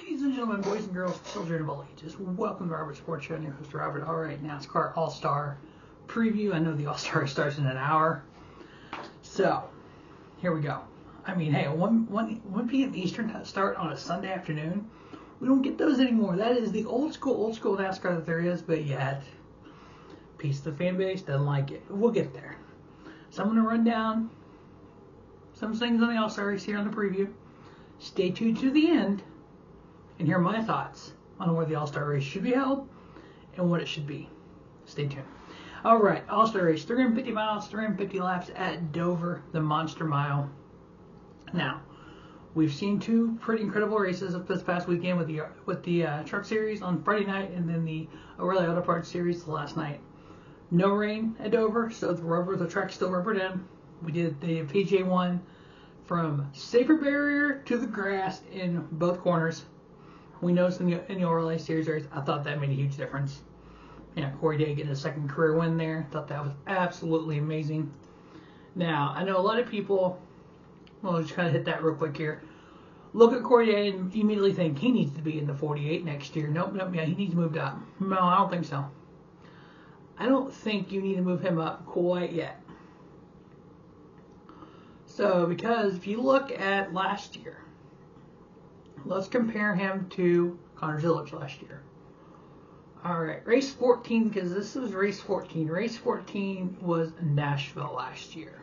Ladies and gentlemen, boys and girls, children of all ages, welcome to Robert Sports Show. I'm your host, Robert. All right, NASCAR All-Star preview. I know the All-Star starts in an hour. So, here we go. I mean, hey, 1 p.m. Eastern start on a Sunday afternoon. We don't get those anymore. That is the old school NASCAR that there is, but yet, piece of the fan base doesn't like it. We'll get there. So I'm going to run down some things on the All-Star race here on the preview. Stay tuned to the end and hear my thoughts on where the All-Star race should be held and what it should be. Stay tuned. All right, All-Star race, 350 miles, 350 laps at Dover, the Monster Mile. Now, we've seen two pretty incredible races up this past weekend with the Truck Series on Friday night and then the O'Reilly Auto Parts Series last night. No rain at Dover, so the track's still rubbered in. We did the PJ one from safer barrier to the grass in both corners. We noticed in the O'Reilly Series race, I thought that made a huge difference. Yeah, Corey Day getting a second career win there. Thought that was absolutely amazing. Now, I know a lot of people, well, just kind of hit that real quick here. Look at Corey Day and immediately think he needs to be in the 48 next year. Nope, yeah, he needs moved up. No, I don't think so. I don't think you need to move him up quite yet. So, because if you look at last year, let's compare him to Connor Zillage last year. All right, race 14, because this was race 14. Race 14 was Nashville last year.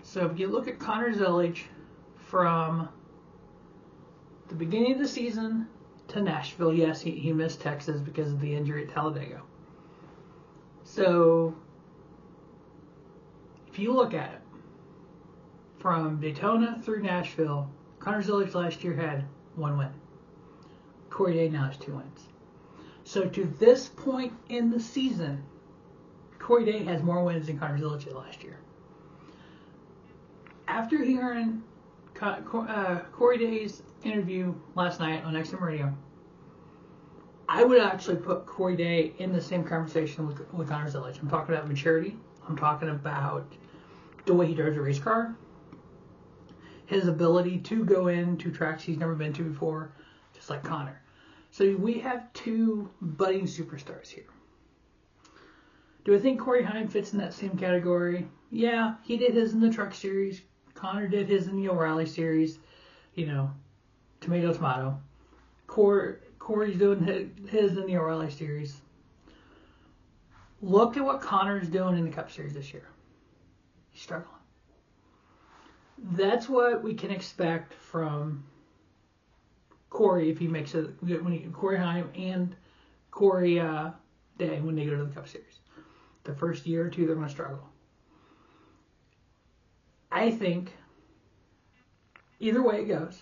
So if you look at Connor Zillage from the beginning of the season to Nashville, yes, he missed Texas because of the injury at Talladega. So if you look at it, from Daytona through Nashville, Connor Zillage last year had 1 win. Corey Day now has 2 wins. So to this point in the season, Corey Day has more wins than Connor Zillage did last year. After hearing Corey Day's interview last night on XM Radio, I would actually put Corey Day in the same conversation with Connor Zillage. I'm talking about maturity. I'm talking about the way he drives a race car. His ability to go into tracks he's never been to before, just like Connor. So we have two budding superstars here. Do I think Corey Heim fits in that same category? Yeah, he did his in the Truck Series. Connor did his in the O'Reilly Series. You know, tomato, tomato. Corey's doing his in the O'Reilly Series. Look at what Connor's doing in the Cup Series this year. He's struggling. That's what we can expect from Corey if he makes it. Corey Heim and Corey Day when they go to the Cup Series. The first year or two, they're going to struggle. I think either way it goes,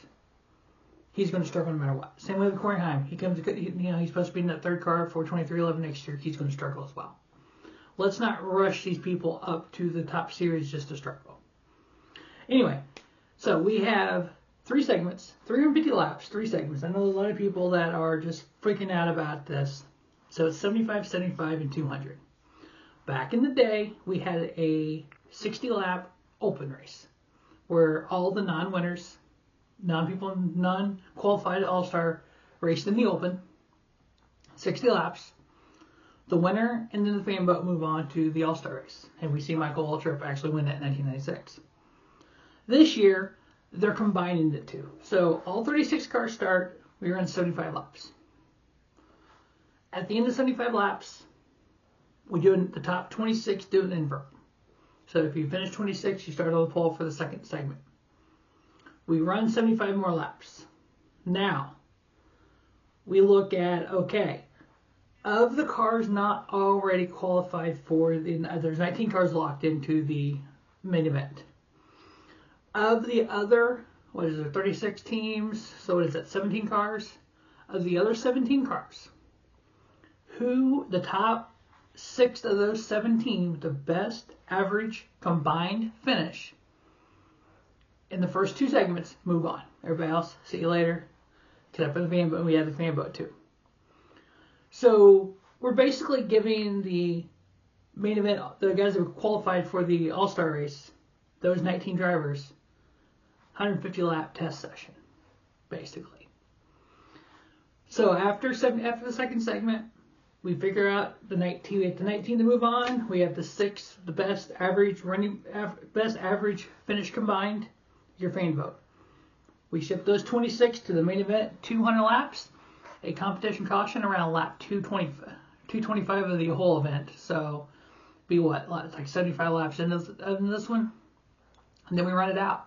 he's going to struggle no matter what. Same way with Corey Heim. He's supposed to be in that third car for 23-11 next year. He's going to struggle as well. Let's not rush these people up to the top series just to struggle. Anyway, so we have 3 segments, 350 laps, 3 segments. I know a lot of people that are just freaking out about this. So it's 75, 75, and 200. Back in the day, we had a 60-lap open race where all the non-winners, non-qualified All-Star raced in the open, 60 laps. The winner and then the fan vote move on to the All-Star race. And we see Michael Waltrip actually win that in 1996. This year, they're combining the two. So all 36 cars start, we run 75 laps. At the end of 75 laps, we do the top 26 do an invert. So if you finish 26, you start on the pole for the second segment. We run 75 more laps. Now, we look at, okay, of the cars not already qualified for, there's 19 cars locked into the main event. Of the other, 36 teams, so what is that, 17 cars? Of the other 17 cars, the top 6 of those 17 with the best average combined finish in the first 2 segments move on. Everybody else, see you later. Get up in the fan vote. We have the fan vote too. So we're basically giving the main event, the guys that were qualified for the All-Star race, those 19 drivers, 150 lap test session, basically. So after the second segment, we figure out the night team. We have the night team to move on. We have the best average finish combined. Your fan vote. We ship those 26 to the main event, 200 laps. A competition caution around lap 225 of the whole event. So be what? It's like 75 laps in this one. And then we run it out.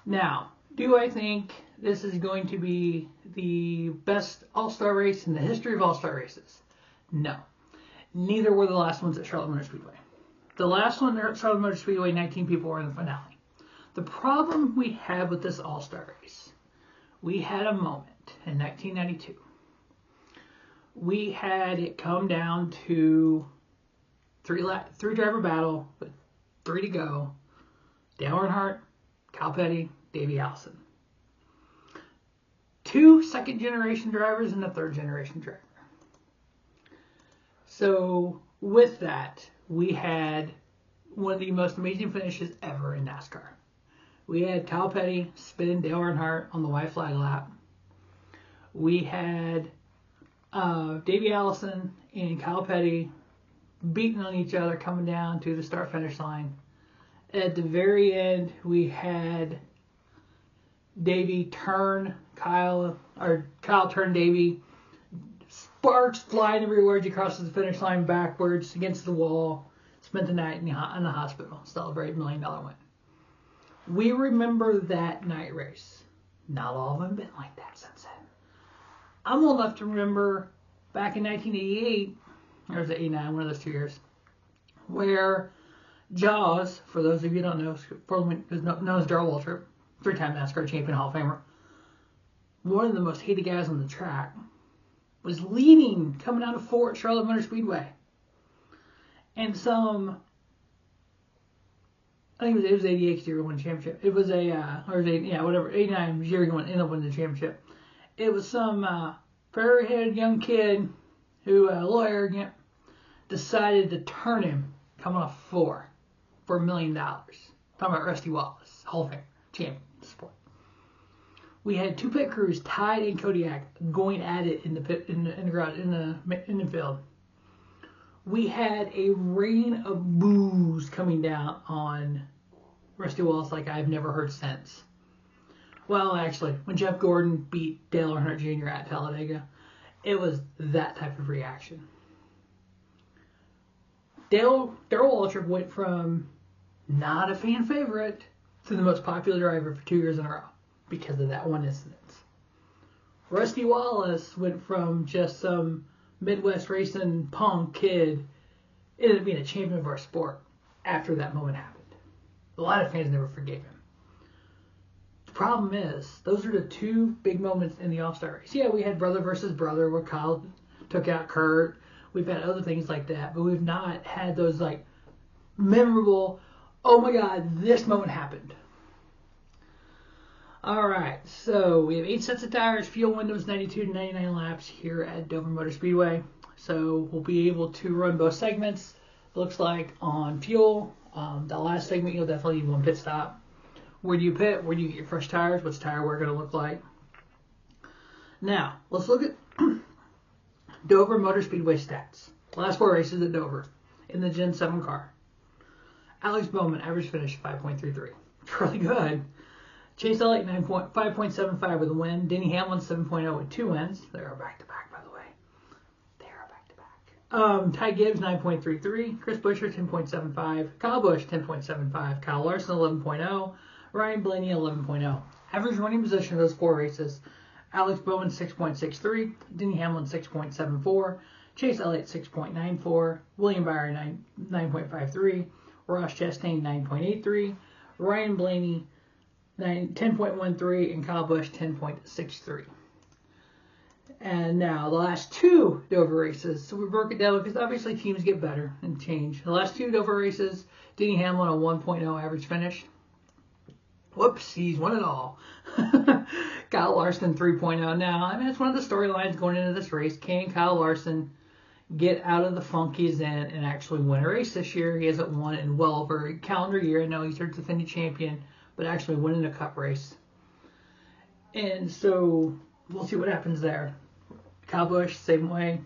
Now, do I think this is going to be the best All-Star race in the history of All-Star races? No. Neither were the last ones at Charlotte Motor Speedway. The last one at Charlotte Motor Speedway, 19 people were in the finale. The problem we had with this All-Star race, we had a moment in 1992. We had it come down to three driver battle with 3 to go. Dale Earnhardt, Cal Petty, Davey Allison. 2 second-generation drivers and a third-generation driver. So with that, we had one of the most amazing finishes ever in NASCAR. We had Cal Petty spin Dale Earnhardt on the white flag lap. We had Davey Allison and Cal Petty beating on each other coming down to the start-finish line. At the very end, we had Davey turn Kyle turn Davey. Sparks flying everywhere as he crosses the finish line backwards against the wall. Spent the night in the hospital. Celebrate $1 million win. We remember that night race. Not all of them have been like that since then. I'm old enough to remember back in 1988, or was it 89, one of those 2 years, where Jaws, for those of you who don't know, is known as Darrell Waltrip, 3-time NASCAR champion, Hall of Famer, one of the most hated guys on the track, was leading coming out of Fort Charlotte Motor Speedway. And I think it was 88 year won the championship. It was 89 year he ended up winning the championship. It was some fair-headed young kid who, a little arrogant, decided to turn him coming off 4 for $1 million. Talking about Rusty Wallace, Hall of Fame, champion of the sport. We had 2 pit crews, Tide and Kodiak, going at it in the pit in the garage in the field. We had a rain of boos coming down on Rusty Wallace like I've never heard since. Well, actually, when Jeff Gordon beat Dale Earnhardt Jr. at Talladega, it was that type of reaction. Darrell Waltrip went from not a fan favorite to the most popular driver for 2 years in a row because of that one incident. Rusty Wallace went from just some Midwest racing punk kid, ended up being a champion of our sport after that moment happened. A lot of fans never forgave him. The problem is, those are the 2 big moments in the All-Star race. Yeah, we had brother versus brother where Kyle took out Kurt. We've had other things like that, but we've not had those like memorable, oh my God, this moment happened. Alright, so we have 8 sets of tires, fuel windows, 92 to 99 laps here at Dover Motor Speedway. So we'll be able to run both segments. Looks like on fuel, the last segment you'll definitely need one pit stop. Where do you pit? Where do you get your fresh tires? What's tire wear going to look like? Now, let's look at Dover Motor Speedway stats. Last 4 races at Dover in the Gen 7 car. Alex Bowman, average finish 5.33. Really good. Chase Elliott 5.75 with a win. Denny Hamlin 7.0 with 2 wins. They are back-to-back, by the way. They are back-to-back. Ty Gibbs 9.33. Chris Buescher 10.75. Kyle Busch 10.75. Kyle Larson 11.0. Ryan Blaney 11.0. Average running position of those 4 races. Alex Bowman 6.63. Denny Hamlin 6.74. Chase Elliott 6.94. William Byron 9.53. Ross Chastain 9.83. Ryan Blaney 10.13 and Kyle Busch 10.63. And now the last 2 Dover races. So we broke it down because obviously teams get better and change. The last 2 Dover races, Denny Hamlin a 1.0 average finish. Whoops, he's won it all. Kyle Larson 3.0. Now, I mean, it's one of the storylines going into this race. Can Kyle Larson get out of the funk he's in and actually win a race this year? He hasn't won it in well over a calendar year. I know he's our defending champion, but actually winning a cup race. And so we'll see what happens there. Kyle Busch, same way.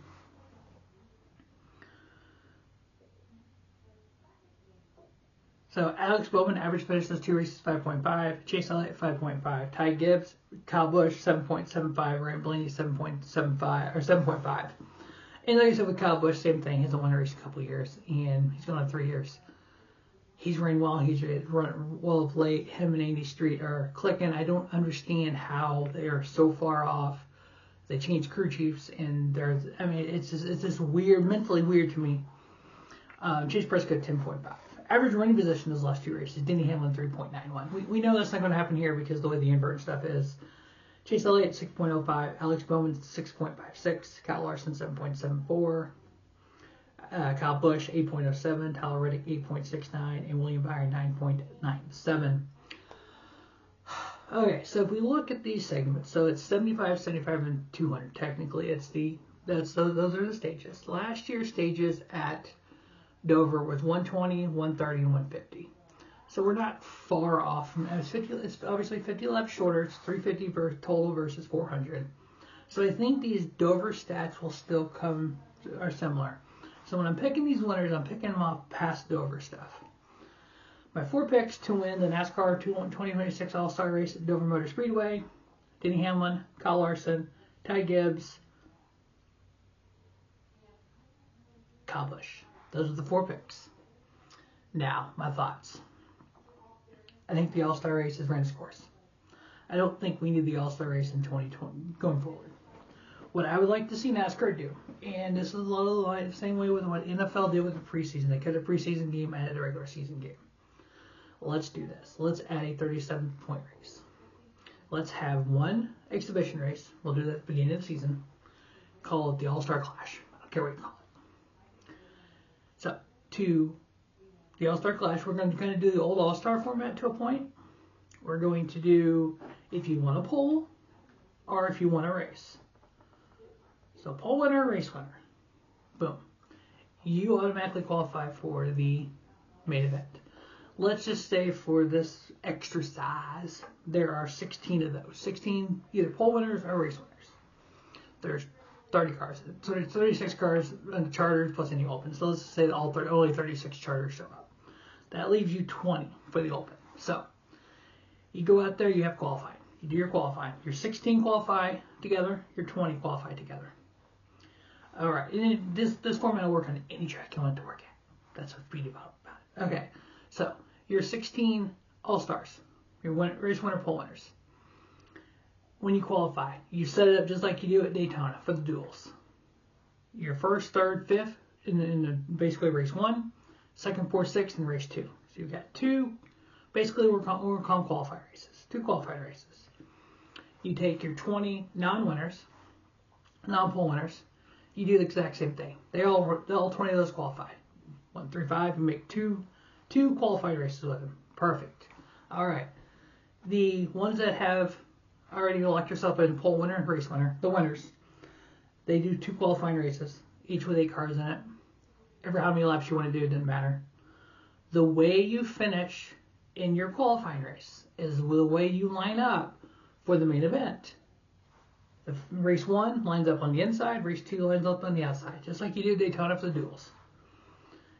So Alex Bowman, average finish those 2 races 5.5. Chase Elliott 5.5. Ty Gibbs, Kyle Busch 7.75. Ryan Blaney 7.75 or 7.5. And like I said with Kyle Busch, same thing. He's won a race a couple years, and he's going to have 3 years. He's running well. He's run well of late. Him and Andy Street are clicking. I don't understand how they are so far off. They changed crew chiefs, and it's just weird, mentally weird to me. Chase Prescott 10.5. Average running position those last 2 races. Denny Hamlin 3.91. We know that's not going to happen here because the way the invert stuff is. Chase Elliott 6.05. Alex Bowman 6.56. Kyle Larson 7.74. Kyle Busch 8.07. Tyler Reddick 8.69. And William Byron 9.97. Okay, so if we look at these segments, so it's 75, 75, and 200. Technically, those are the stages. Last year's stages at Dover was 120, 130, and 150. So we're not far off from it's obviously 50 laps shorter. It's 350 total versus 400. So I think these Dover stats will still are similar. So when I'm picking these winners, I'm picking them off past Dover stuff. My 4 picks to win the NASCAR 2026 All-Star Race at Dover Motor Speedway: Denny Hamlin, Kyle Larson, Ty Gibbs, Kyle Busch. Those are the 4 picks. Now, my thoughts. I think the All-Star Race has ran its course. I don't think we need the All-Star Race in 2020 going forward. What I would like to see NASCAR do, and this is a lot of the same way with what NFL did with the preseason. They cut a preseason game and added a regular season game. Let's do this. Let's add a 37-point race. Let's have one exhibition race. We'll do that at the beginning of the season. Call it the All-Star Clash. I don't care what you call it. So, to the All-Star Clash, we're going to kind of do the old All-Star format to a point. We're going to do if you want a pole or if you want a race. So, pole winner, race winner. Boom. You automatically qualify for the main event. Let's just say for this exercise, there are 16 of those. 16 either pole winners or race winners. There's 30 cars. So there's 36 cars in the charters plus any open. So let's just say that only 36 charters show up. That leaves you 20 for the open. So you go out there, you have qualifying. You do your qualifying. Your 16 qualify together, your 20 qualify together. All right. And this format will work on any track you want it to work at. That's what's beauty about it. Okay. So, your 16 All-Stars, your race winner, pole winners. When you qualify, you set it up just like you do at Daytona for the duels. Your first, third, fifth in basically race 1, second, fourth, sixth in race 2. So you've got 2, basically we're calling qualified races, 2 qualified races. You take your 20 non-winners, non-pole winners, you do the exact same thing. All 20 of those qualified. 1, 3, 5, you make 2 qualified races with them. Perfect. All right. The ones that have already elect yourself in pole winner and race winner, the winners, they do 2 qualifying races, each with 8 cars in it. Ever how many laps you want to do, it doesn't matter. The way you finish in your qualifying race is the way you line up for the main event. The race 1 lines up on the inside, race 2 lines up on the outside, just like you do Daytona for the duels.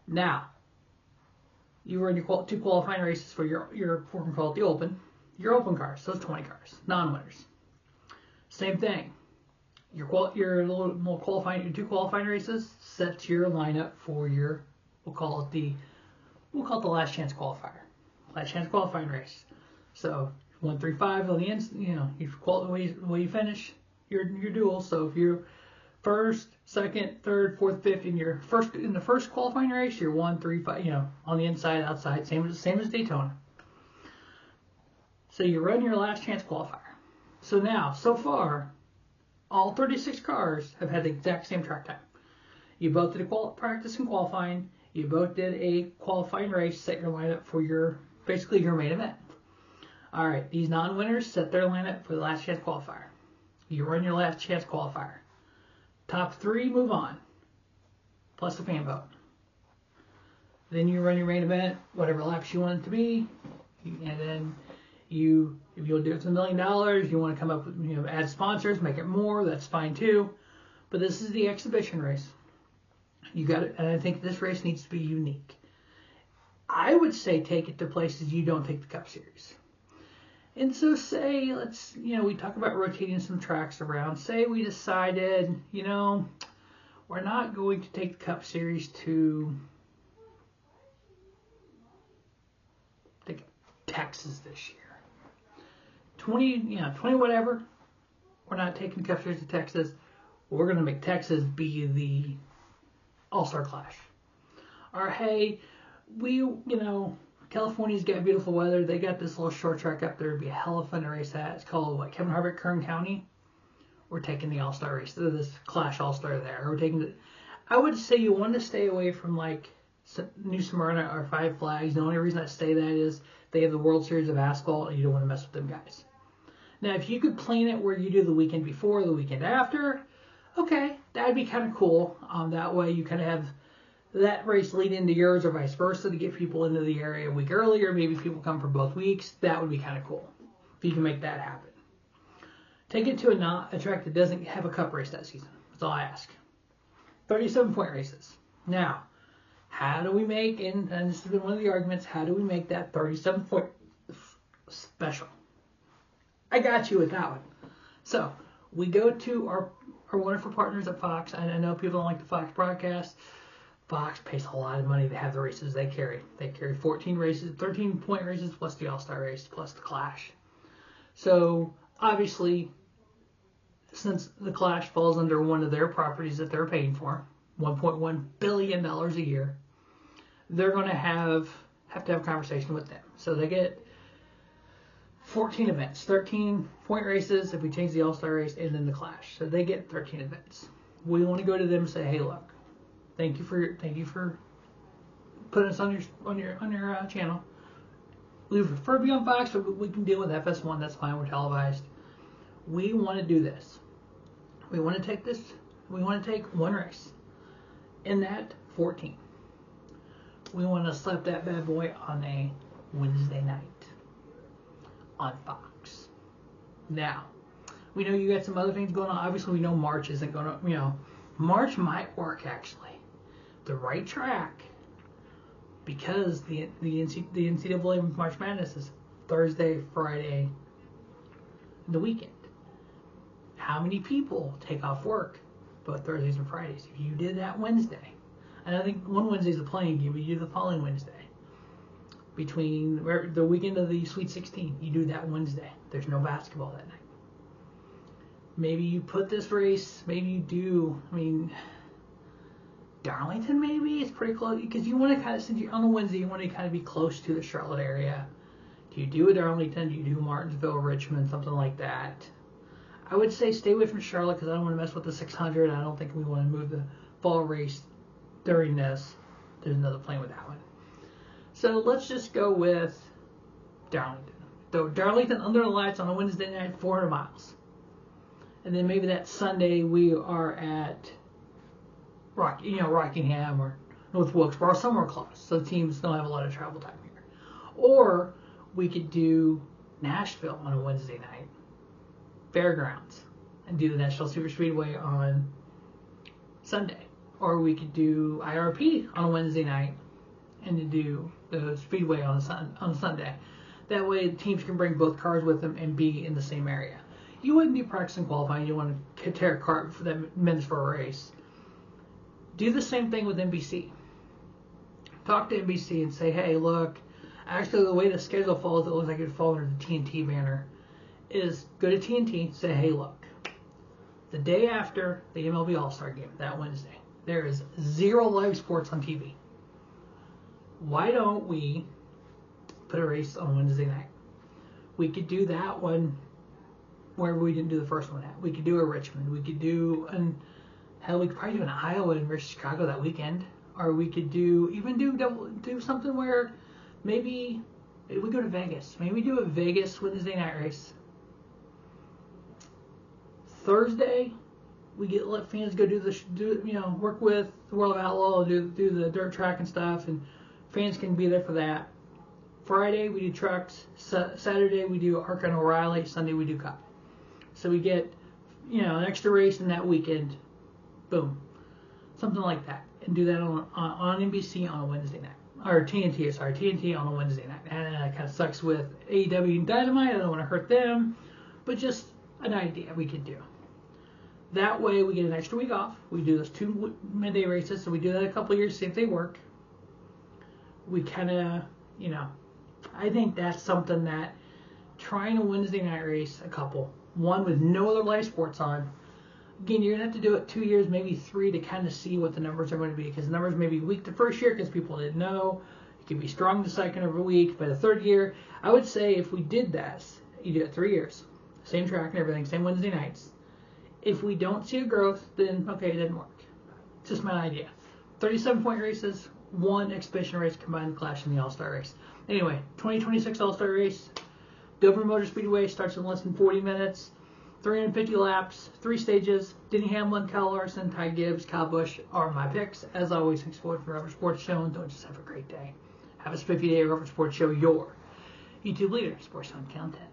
Now, you run your 2 qualifying races for your we're going to call it the open. Your open cars, those 20 cars, non-winners. Same thing. Your 2 qualifying races sets your lineup for your we'll call it the last chance qualifier, last chance qualifying race. So 1, 3, 5 on the end. The way you finish your duel. So if you're first, second, third, fourth, fifth in the first qualifying race, you're 1, 3, 5, on the inside, outside, same as Daytona. So you run your last chance qualifier. So now, so far, all 36 cars have had the exact same track time. You both did a practice and qualifying. You both did a qualifying race, set your lineup for basically your main event. All right, these non-winners set their lineup for the last chance qualifier. You run your last chance qualifier. Top 3 move on, plus the fan vote. Then you run your main event, whatever laps you want it to be, and then you If you'll do it for $1 million, you want to come up with, add sponsors, make it more, that's fine too. But this is the exhibition race. You got it, and I think this race needs to be unique. I would say take it to places you don't take the Cup Series. And so say, we talk about rotating some tracks around. Say we decided, we're not going to take the Cup Series to Texas this year. 20 whatever. We're not taking the Cup Series to Texas. We're going to make Texas be the All-Star Clash. Or, hey, California's got beautiful weather. They got this little short track up there. It'd be a hell of fun to race at. It's called, Kevin Harvick, Kern County. We're taking the All-Star race. This Clash All-Star there. We're taking I would say you want to stay away from, New Smyrna or Five Flags. The only reason I say that is they have the World Series of Asphalt, and you don't want to mess with them guys. Now, if you could plan it where you do the weekend before, the weekend after, okay, that'd be kind of cool. That way you kind of have that race lead into yours or vice versa to get people into the area a week earlier. Maybe people come for both weeks. That would be kind of cool if you can make that happen. Take it to a track that doesn't have a Cup race that season. That's all I ask. 37-point races. Now, how do we make, and this has been one of the arguments, how do we make that 37-point special? I got you with that one. So, we go to our wonderful partners at Fox. I know people don't like the Fox broadcast. Fox pays a lot of money to have the races they carry. They carry 14 races, 13-point races, plus the All-Star race, plus the Clash. So, obviously, since the Clash falls under one of their properties that they're paying for, $1.1 billion a year, they're going to have to have a conversation with them. So they get 14 events, 13-point races if we change the All-Star race, and then the Clash. So they get 13 events. We want to go to them and say, hey, look, thank you for putting us on your channel. We prefer to be on Fox, but we can deal with FS1. That's fine. We're televised. We want to do this. We want to take this. We want to take one race. In that 14. We want to slap that bad boy on a Wednesday night on Fox. Now, we know you got some other things going on. Obviously, we know March isn't going to, March might work actually. The right track, because the NCAA March Madness is Thursday, Friday, the weekend. How many people take off work both Thursdays and Fridays? If you did that Wednesday, and I think one Wednesday's a playing game, but you do the following Wednesday. Between the weekend of the Sweet 16, you do that Wednesday. There's no basketball that night. Maybe you put this race, maybe you do, Darlington maybe? It's pretty close, because you want to kind of, since you're on a Wednesday, you want to kind of be close to the Charlotte area. Do you do a Darlington? Do you do Martinsville, Richmond, something like that? I would say stay away from Charlotte because I don't want to mess with the 600. I don't think we want to move the fall race during this. There's another plane with that one. So let's just go with Darlington. So Darlington under the lights on a Wednesday night, 400 miles. And then maybe that Sunday we are at Rockingham or North Wilkesboro, somewhere close. So the teams don't have a lot of travel time here. Or we could do Nashville on a Wednesday night, Fairgrounds, and do the Nashville Super Speedway on Sunday. Or we could do IRP on a Wednesday night and to do the Speedway on Sunday. That way the teams can bring both cars with them and be in the same area. You wouldn't be practicing qualifying. You want to tear a car for that minutes for a race. Do the same thing with NBC. Talk to NBC and say, hey, look, actually the way the schedule falls, it looks like it would fall under the TNT banner, is go to TNT, say, hey, look, the day after the MLB All-Star game, that Wednesday, there is 0 live sports on TV. Why don't we put a race on Wednesday night? We could do that one wherever we didn't do the first one at. We could do a Richmond. We could do, we could probably do an Iowa versus Chicago that weekend. Or we could do something where maybe we go to Vegas. Maybe do a Vegas Wednesday night race. Thursday, we let fans go work with the World of Outlaw, do the dirt track and stuff, and fans can be there for that. Friday we do trucks. Saturday we do ARCA and O'Reilly. Sunday we do Cup. So we get, an extra race in that weekend. Boom. Something like that. And do that on NBC on a Wednesday night. Or TNT on a Wednesday night. And that kind of sucks with AEW and Dynamite. I don't want to hurt them. But just an idea we could do. That way we get an extra week off. We do those 2 midday races. So we do that a couple of years, see if they work. We kind of, I think that's something that trying a Wednesday night race, one with no other live sports on. Again, you're going to have to do it 2 years, maybe 3 to kind of see what the numbers are going to be. Because the numbers may be weak the first year because people didn't know. It could be strong the second of a week. By the third year, I would say if we did that, you do it 3 years. Same track and everything, same Wednesday nights. If we don't see a growth, then okay, it didn't work. It's just my idea. 37-point races, 1 exhibition race combined clash in the All-Star race. Anyway, 2026 All-Star race. Dover Motor Speedway starts in less than 40 minutes. 350 laps, 3 stages. Denny Hamlin, Kyle Larson, Ty Gibbs, Kyle Busch are my picks. As always, thanks for watching Rubber Sports Show, and don't just have a great day. Have a spiffy day at Rubber Sports Show, your YouTube leader, sports on content.